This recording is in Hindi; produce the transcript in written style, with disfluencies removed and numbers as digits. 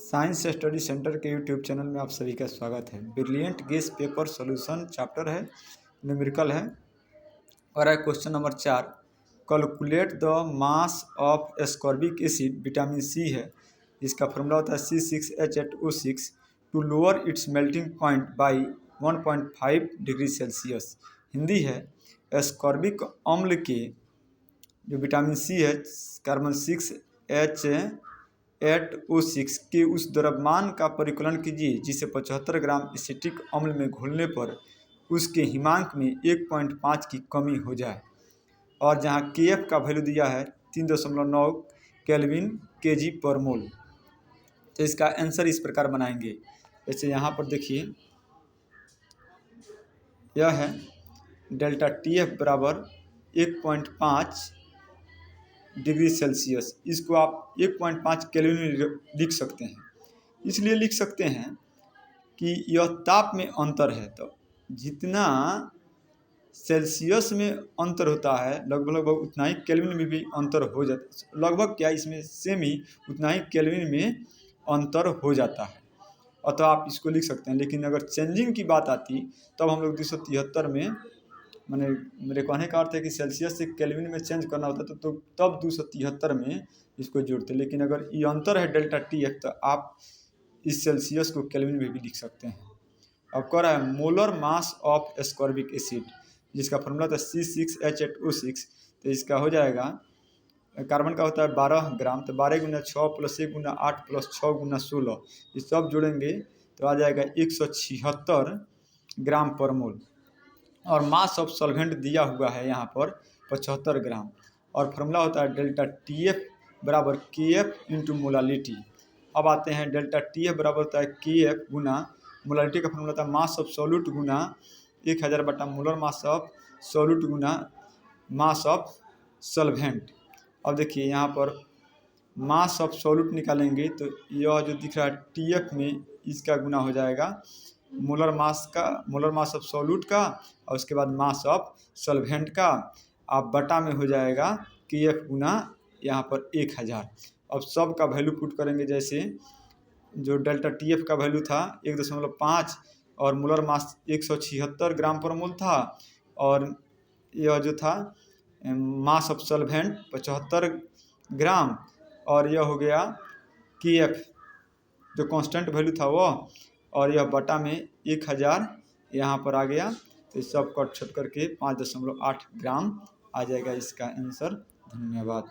साइंस स्टडी सेंटर के यूट्यूब चैनल में आप सभी का स्वागत है। Brilliant guess paper solution chapter है, न्यूमेरिकल है और है question number 4। Calculate the mass of ascorbic acid, vitamin C है, इसका फॉर्मूला होता है C6H8O6 to lower its melting point by 1.5 degree Celsius. Hindi है, एस्कॉर्बिक अम्ल के जो विटामिन सी है कार्बन 6H8O6 के उस द्रव्यमान का परिकलन कीजिए जिसे 75 ग्राम एसिटिक अम्ल में घोलने पर उसके हिमांक में 1.5 की कमी हो जाए। और जहाँ Kf का वैल्यू दिया है 3.9 केल्विन kg पर मोल। तो इसका आंसर इस प्रकार बनाएंगे। जैसे यहाँ पर देखिए, यह है डेल्टा TF बराबर 1.5 डिग्री सेल्सियस। इसको आप 1.5 केल्विन में लिख सकते हैं। इसलिए लिख सकते हैं कि यह ताप में अंतर है, तो जितना सेल्सियस में अंतर होता है लगभग उतना ही केल्विन में भी अंतर हो जाता है। लगभग क्या, इसमें सेम ही उतना ही केल्विन में अंतर हो जाता है। अतः आप इसको लिख सकते हैं। लेकिन अगर चेंजिंग की बात आती तब हम लोग 273 में, मैंने मेरे कहने का अर्थ है कि सेल्सियस से केल्विन में चेंज करना होता तो तब 273 में इसको जोड़ते। लेकिन अगर ये अंतर है डेल्टा TF तो आप इस सेल्सियस को केल्विन में भी लिख सकते हैं। अब कह रहा है molar mass of ascorbic acid, जिसका फॉर्मूला था C6H8O6। तो इसका हो जाएगा, कार्बन का होता है 12 ग्राम, तो 12 गुना 6 प्लस 1 गुना 8 प्लस 6 गुना 16, ये सब जोड़ेंगे तो आ जाएगा 176 ग्राम पर मोल। और मास ऑफ सॉल्वेंट दिया हुआ है यहाँ पर 75 ग्राम। और फार्मूला होता है डेल्टा TF बराबर KF इंटू मोलालिटी। अब आते हैं डेल्टा TF बराबर होता है KF गुना मोलालिटी का फार्मूला होता है मास ऑफ सॉल्यूट गुना 1000 बटा molar mass of solute Guna mass of solvent. अब देखिए यहाँ पर मास ऑफ सॉल्यूट निकालेंगे तो यह जो दिख रहा है TF में इसका गुना हो जाएगा मोलर मास ऑफ सॉल्यूट का, और उसके बाद मास ऑफ सॉल्वेंट का। अब बटा में हो जाएगा KF गुना यहाँ पर 1000। अब सब का वैल्यू पुट करेंगे। जैसे जो डेल्टा TF का वैल्यू था 1.5 और मोलर मास 176 ग्राम पर मोल था, और यह जो था मास ऑफ सॉल्वेंट 75 ग्राम, और यह हो गया KF जो कांस्टेंट वैल्यू था वो, और यह बटा में 1000 यहाँ पर आ गया। तो सब कट छट करके 5.8 ग्राम आ जाएगा इसका आंसर। धन्यवाद।